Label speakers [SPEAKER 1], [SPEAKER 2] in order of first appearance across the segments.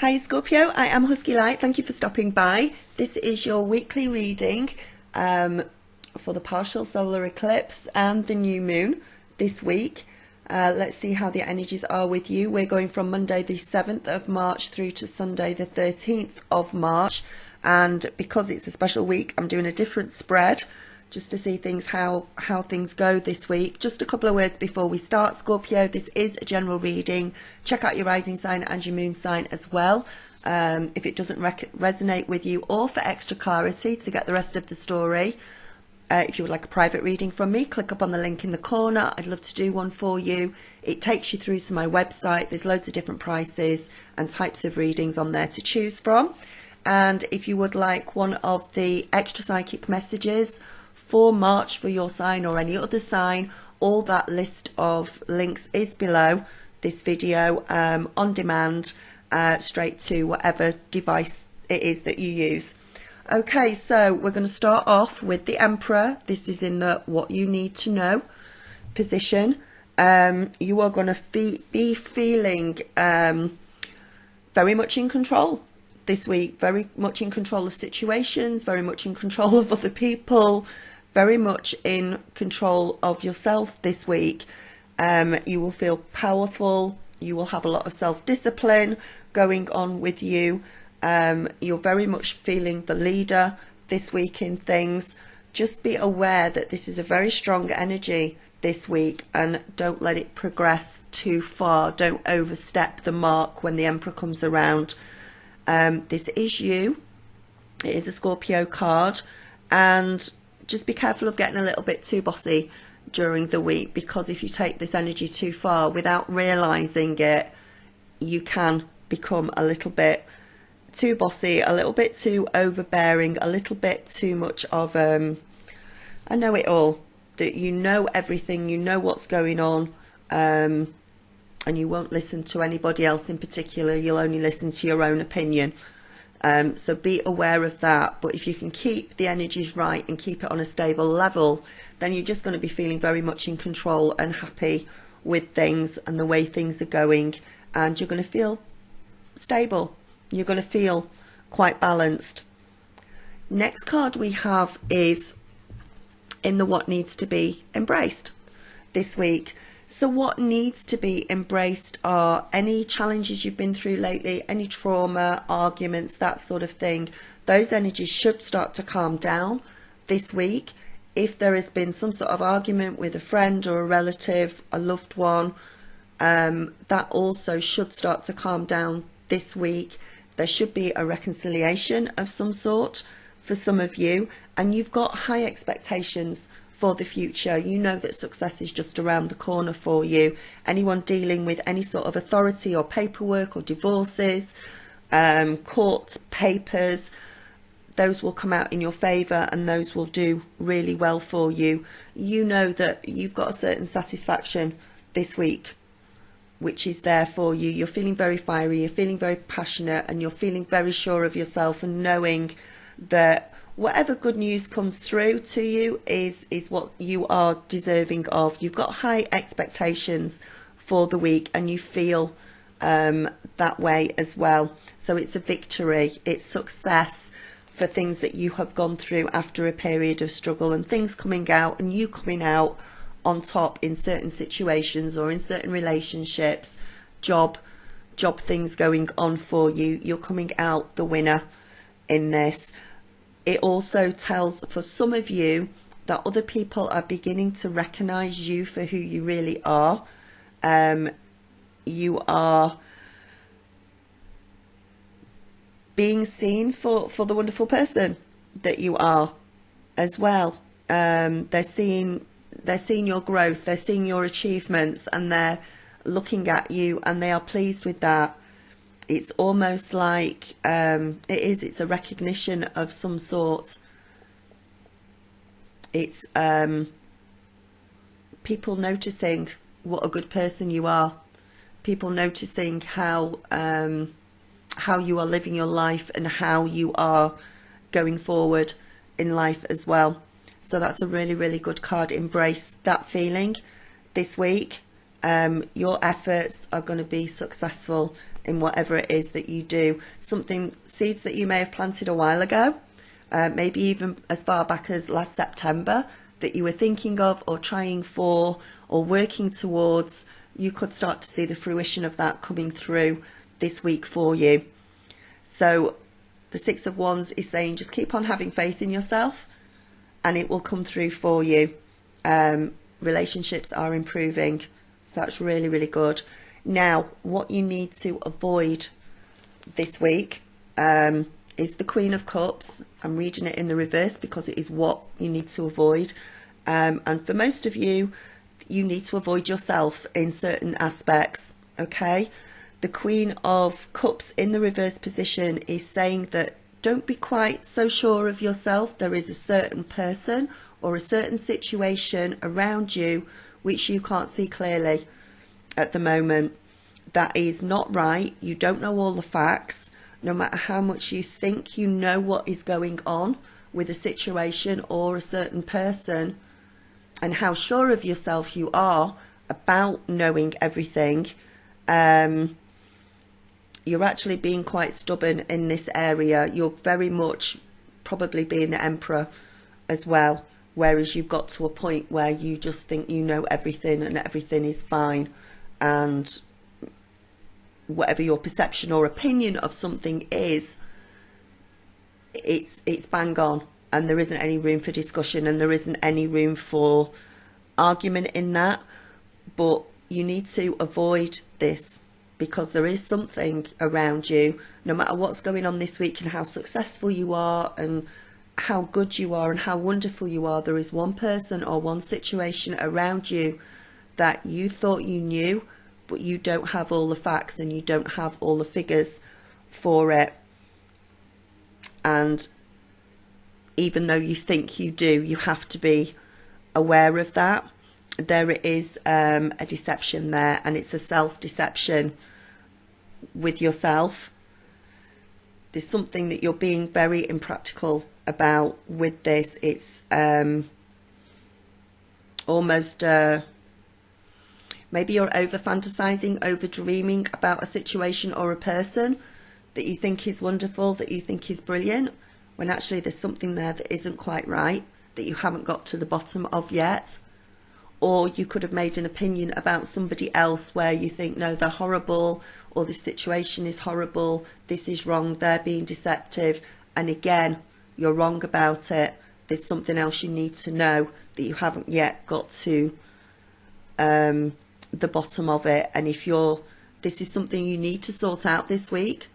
[SPEAKER 1] Hi Scorpio, I am Husky Light. Thank you for stopping by. This is your weekly reading for the partial solar eclipse and the new moon this week. Let's see how the energies are with you. We're going from Monday the 7th of March through to Sunday the 13th of March. And because it's a special week, I'm doing a different spread just to see things how things go this week. Just a couple of words before we start, Scorpio, this is a general reading. Check out your rising sign and your moon sign as well. If it doesn't resonate with you, or for extra clarity to get the rest of the story, if you would like a private reading from me, click up on the link in the corner. I'd love to do one for you. It takes you through to my website. There's loads of different prices and types of readings on there to choose from. And if you would like one of the extra psychic messages for March for your sign or any other sign, all that list of links is below this video, on demand, straight to whatever device it is that you use. Okay, so we're going to start off with the Emperor. This is in the what you need to know position. You are going to be feeling very much in control this week, very much in control of situations, very much in control of other people, very much in control of yourself this week. You will feel powerful. You will have a lot of self-discipline going on with you. You're very much feeling the leader this week in things. Just be aware that this is a very strong energy this week, and don't let it progress too far. Don't overstep the mark when the Emperor comes around. This is you. It is a Scorpio card, and just be careful of getting a little bit too bossy during the week, because if you take this energy too far without realizing it, you can become a little bit too bossy, a little bit too overbearing, a little bit too much of I know it all, that you know everything, you know what's going on, and you won't listen to anybody else in particular. You'll only listen to your own opinion. So be aware of that. But if you can keep the energies right and keep it on a stable level, then you're just going to be feeling very much in control and happy with things and the way things are going, and you're going to feel stable. You're going to feel quite balanced. Next card we have is in the what needs to be embraced this week. So what needs to be embraced are any challenges you've been through lately, any trauma, arguments, that sort of thing. Those energies should start to calm down this week. If there has been some sort of argument with a friend or a relative, a loved one, that also should start to calm down this week. There should be a reconciliation of some sort for some of you, and you've got high expectations for the future. You know that success is just around the corner for you. Anyone dealing with any sort of authority or paperwork or divorces, court papers, those will come out in your favour, and those will do really well for you. You know that you've got a certain satisfaction this week which is there for you. You're feeling very fiery, you're feeling very passionate, and you're feeling very sure of yourself, and knowing that whatever good news comes through to you is what you are deserving of. You've got high expectations for the week, and you feel that way as well. So it's a victory, it's success for things that you have gone through after a period of struggle, and things coming out and you coming out on top in certain situations or in certain relationships, job things going on for you. You're coming out the winner in this. It also tells, for some of you, that other people are beginning to recognize you for who you really are. You are being seen for the wonderful person that you are as well. They're seeing your growth, they're seeing your achievements, and they're looking at you, and they are pleased with that. It's almost like it's a recognition of some sort. It's people noticing what a good person you are, people noticing how you are living your life and how you are going forward in life as well. So that's a really, really good card. Embrace that feeling this week. Your efforts are going to be successful in whatever it is that you do. Seeds that you may have planted a while ago, maybe even as far back as last September, that you were thinking of or trying for or working towards. You could start to see the fruition of that coming through this week for you. So the Six of Wands is saying just keep on having faith in yourself and it will come through for you. Relationships are improving, so that's really, really good. Now, what you need to avoid this week is the Queen of Cups. I'm reading it in the reverse because it is what you need to avoid. And for most of you, you need to avoid yourself in certain aspects, okay? The Queen of Cups in the reverse position is saying that don't be quite so sure of yourself. There is a certain person or a certain situation around you which you can't see clearly at the moment. That is not right. You don't know all the facts. No matter how much you think you know what is going on with a situation or a certain person, and how sure of yourself you are about knowing everything, you're actually being quite stubborn in this area. You're very much probably being the Emperor as well, whereas you've got to a point where you just think you know everything and everything is fine, and whatever your perception or opinion of something is, it's bang on, and there isn't any room for discussion and there isn't any room for argument in that. But you need to avoid this because there is something around you, no matter what's going on this week and how successful you are and how good you are and how wonderful you are. There is one person or one situation around you that you thought you knew, but you don't have all the facts and you don't have all the figures for it. And even though you think you do, you have to be aware of that. There is a deception there, and it's a self-deception with yourself. There's something that you're being very impractical about with this. It's almost maybe you're over fantasizing, over dreaming about a situation or a person that you think is wonderful, that you think is brilliant, when actually there's something there that isn't quite right, that you haven't got to the bottom of yet. Or you could have made an opinion about somebody else where you think, no, they're horrible, or this situation is horrible, this is wrong, they're being deceptive, and again, you're wrong about it. There's something else you need to know that you haven't yet got to the bottom of it. And if this is something you need to sort out this week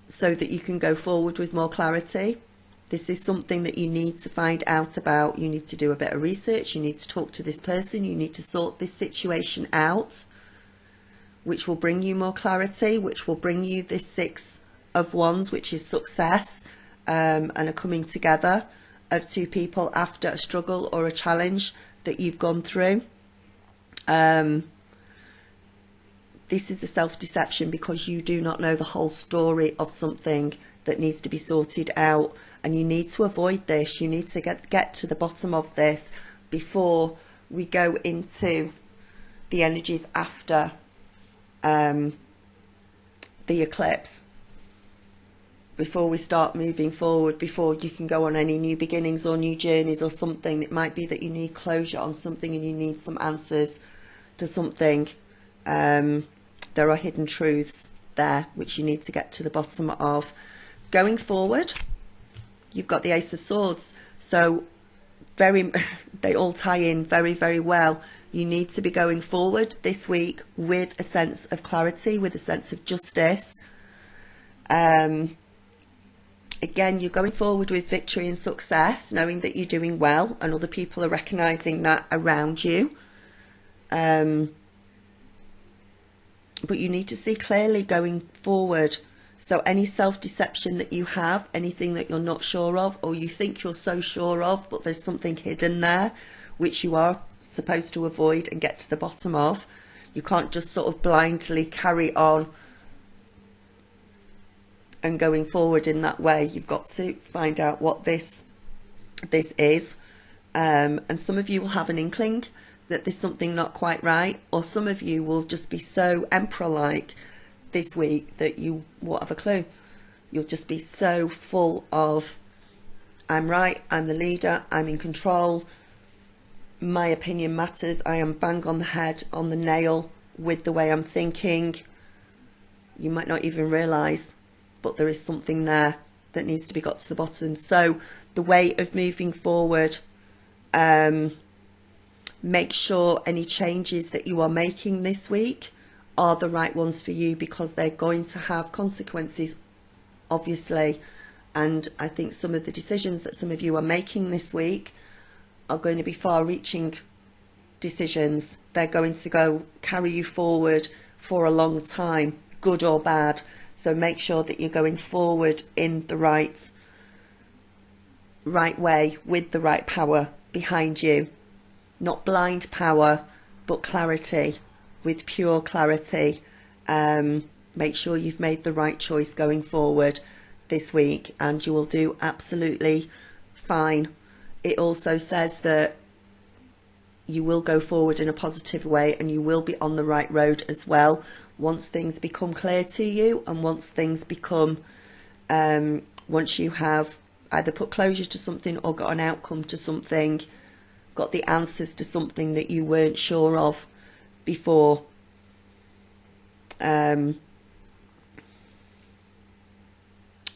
[SPEAKER 1] so that you can go forward with more clarity. This is something that you need to find out about. You need to do a bit of research. You need to talk to this person. You need to sort this situation out, which will bring you more clarity, which will bring you this Six of Wands, which is success, and a coming together of two people after a struggle or a challenge that you've gone through. This is a self-deception because you do not know the whole story of something that needs to be sorted out, and you need to avoid this. You need to get to the bottom of this before we go into the energies after the eclipse, before we start moving forward, before you can go on any new beginnings or new journeys or something. It might be that you need closure on something and you need some answers to something. There are hidden truths there which you need to get to the bottom of. Going forward, you've got the Ace of Swords, so they all tie in very, very well. You need to be going forward this week with a sense of clarity, with a sense of justice. Again, you're going forward with victory and success, knowing that you're doing well and other people are recognizing that around you. But you need to see clearly going forward. So any self-deception that you have, anything that you're not sure of, or you think you're so sure of, but there's something hidden there, which you are supposed to avoid and get to the bottom of. You can't just sort of blindly carry on and going forward in that way. You've got to find out what this is. And some of you will have an inkling that there's something not quite right, or some of you will just be so emperor-like this week that you won't have a clue. You'll just be so full of, I'm right, I'm the leader, I'm in control, my opinion matters, I am bang on the head, on the nail with the way I'm thinking. You might not even realise, but there is something there that needs to be got to the bottom. So the way of moving forward, make sure any changes that you are making this week are the right ones for you, because they're going to have consequences, obviously. And I think some of the decisions that some of you are making this week are going to be far-reaching decisions. They're going to go carry you forward for a long time, good or bad. So make sure that you're going forward in the right way, with the right power behind you. Not blind power, but clarity, with pure clarity. Make sure you've made the right choice going forward this week, and you will do absolutely fine. It also says that you will go forward in a positive way, and you will be on the right road as well, once things become clear to you, and once things become, once you have either put closure to something or got an outcome to something, got the answers to something that you weren't sure of before. And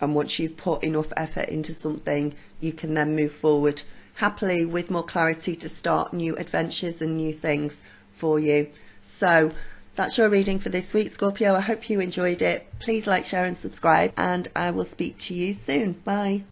[SPEAKER 1] once you've put enough effort into something, you can then move forward happily with more clarity to start new adventures and new things for you. So that's your reading for this week, Scorpio. I hope you enjoyed it. Please like, share and subscribe, and I will speak to you soon. Bye.